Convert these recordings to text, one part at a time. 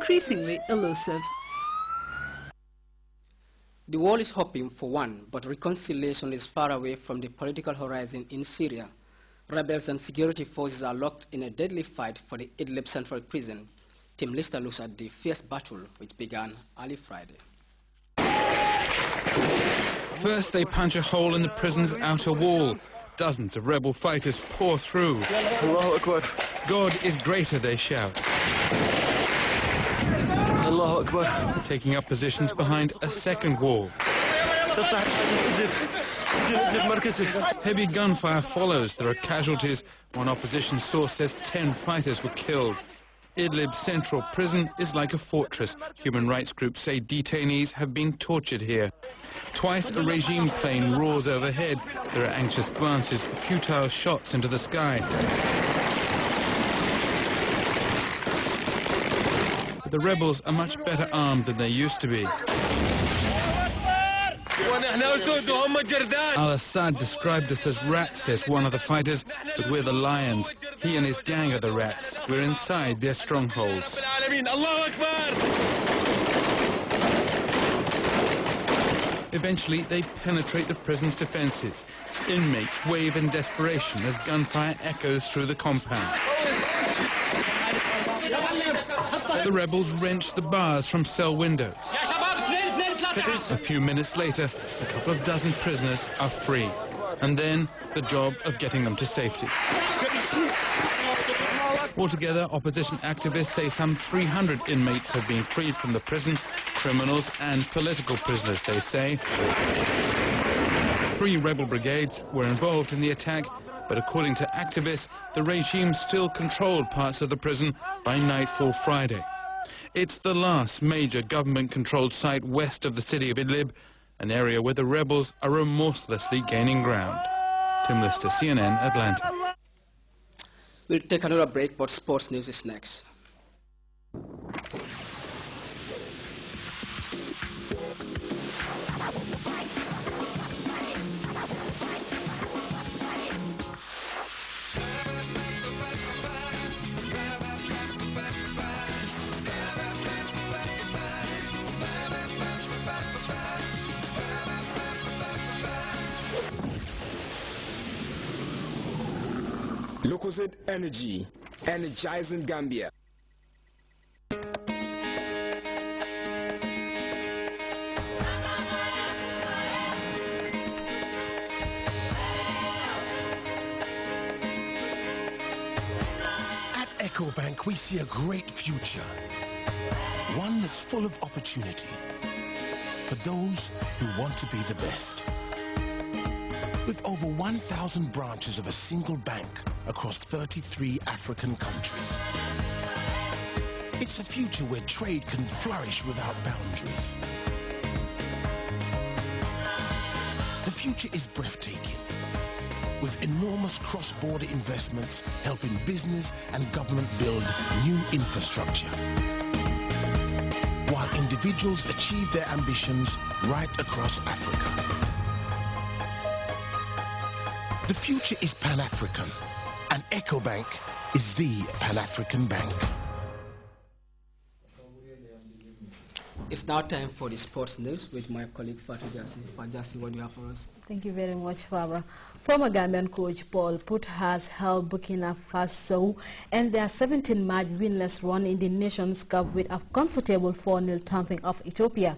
increasingly elusive. The world is hoping for one, but reconciliation is far away from the political horizon in Syria. Rebels and security forces are locked in a deadly fight for the Idlib central prison. Tim Lister looks at the fierce battle which began early Friday. First, they punch a hole in the prison's outer wall. Dozens of rebel fighters pour through. God is greater, they shout. Taking up positions behind a second wall. Heavy gunfire follows. There are casualties. One opposition source says 10 fighters were killed. Idlib's central prison is like a fortress. Human rights groups say detainees have been tortured here. Twice a regime plane roars overhead. There are anxious glances, futile shots into the sky. But the rebels are much better armed than they used to be. Al-Assad described us as rats, says one of the fighters, but we're the lions. He and his gang are the rats. We're inside their strongholds. Eventually, they penetrate the prison's defences. Inmates wave in desperation as gunfire echoes through the compound. The rebels wrench the bars from cell windows. A few minutes later, a couple of dozen prisoners are free. And then, the job of getting them to safety. Altogether, opposition activists say some 300 inmates have been freed from the prison, criminals and political prisoners, they say. 3 rebel brigades were involved in the attack, but according to activists, the regime still controlled parts of the prison by nightfall Friday. It's the last major government-controlled site west of the city of Idlib, an area where the rebels are remorselessly gaining ground. Tim Lister, CNN, Atlanta. We'll take another break, but sports news is next. Lucozade Energy, energizing Gambia. At EcoBank, we see a great future, one that's full of opportunity for those who want to be the best. With over 1,000 branches of a single bank across 33 African countries. It's a future where trade can flourish without boundaries. The future is breathtaking, with enormous cross-border investments helping business and government build new infrastructure, while individuals achieve their ambitions right across Africa. The future is Pan-African, and EcoBank is the Pan-African bank. It's now time for the sports news with my colleague Fatou Jassi. Jassi, what do you have for us? Thank you very much, Fabra. Former Gambian coach Paul Put has held Burkina Faso and their 17-match winless run in the Nations Cup with a comfortable 4-0 thumping of Ethiopia.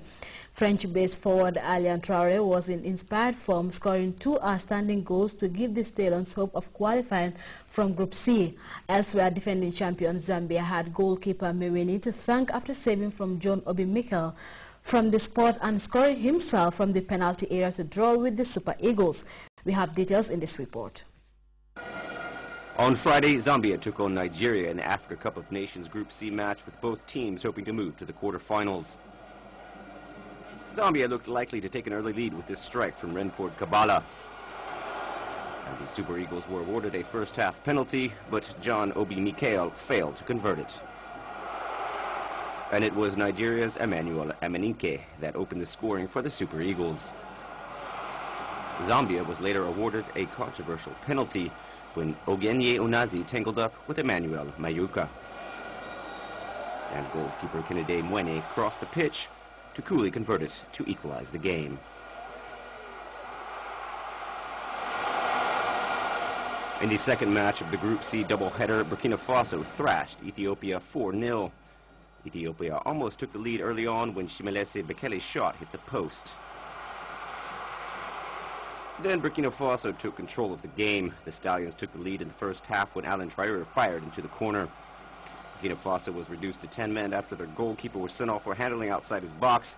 French-based forward Alian Traore was in inspired form, scoring 2 outstanding goals to give the Stallions hope of qualifying from Group C. Elsewhere, defending champion Zambia had goalkeeper Mewini to thank after saving from John Obi Mikel from the spot and scoring himself from the penalty area to draw with the Super Eagles. We have details in this report. On Friday, Zambia took on Nigeria in the Africa Cup of Nations Group C match, with both teams hoping to move to the quarterfinals. Zambia looked likely to take an early lead with this strike from Renford Kabala. And the Super Eagles were awarded a first-half penalty, but John Obi Mikel failed to convert it. And it was Nigeria's Emmanuel Amenike that opened the scoring for the Super Eagles. Zambia was later awarded a controversial penalty when Ogenye Unazi tangled up with Emmanuel Mayuka. And goalkeeper Kennedy Mwene crossed the pitch to coolly convert it to equalize the game. In the second match of the Group C doubleheader, Burkina Faso thrashed Ethiopia 4-0. Ethiopia almost took the lead early on when Shimelese Bekele's shot hit the post. Then Burkina Faso took control of the game. The Stallions took the lead in the first half when Alan Traore fired into the corner. Burkina Faso was reduced to 10 men after their goalkeeper was sent off for handling outside his box.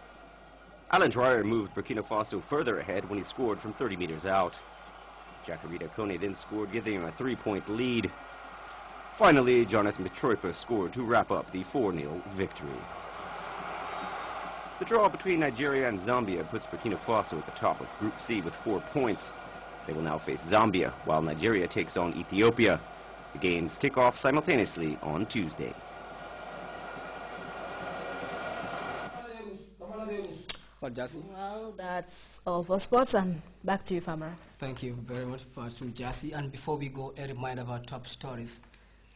Alan Traore moved Burkina Faso further ahead when he scored from 30 meters out. Jacarita Kone then scored, giving him a 3-point lead. Finally, Jonathan Mitroipa scored to wrap up the 4-0 victory. The draw between Nigeria and Zambia puts Burkina Faso at the top of Group C with 4 points. They will now face Zambia, while Nigeria takes on Ethiopia. The games kick off simultaneously on Tuesday. Well, that's all for sports, and back to you, Famara. Thank you very much for Jassy. And before we go, a reminder of our top stories.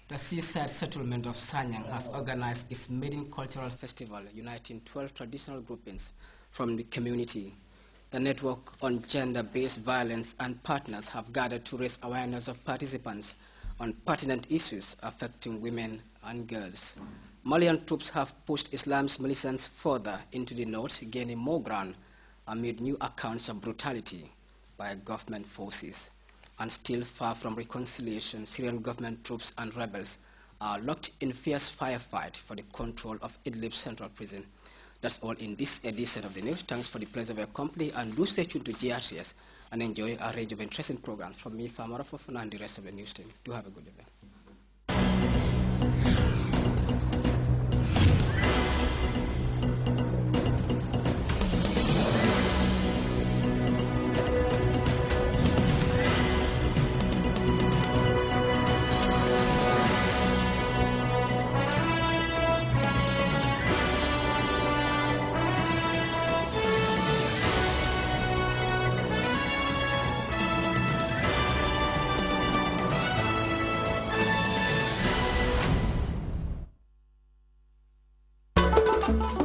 The seaside settlement of Sanyang has organized its maiden cultural festival, uniting 12 traditional groupings from the community. The network on gender-based violence and partners have gathered to raise awareness of participants on pertinent issues affecting women and girls. Malian troops have pushed Islam's militants further into the north, gaining more ground amid new accounts of brutality by government forces. And still far from reconciliation, Syrian government troops and rebels are locked in fierce firefight for the control of Idlib Central Prison. That's all in this edition of the news. Thanks for the pleasure of your company, and do stay tuned to GRTS and enjoy a range of interesting programs from me, Famara Fofana, and the rest of the news team. Do have a good evening. Thank you.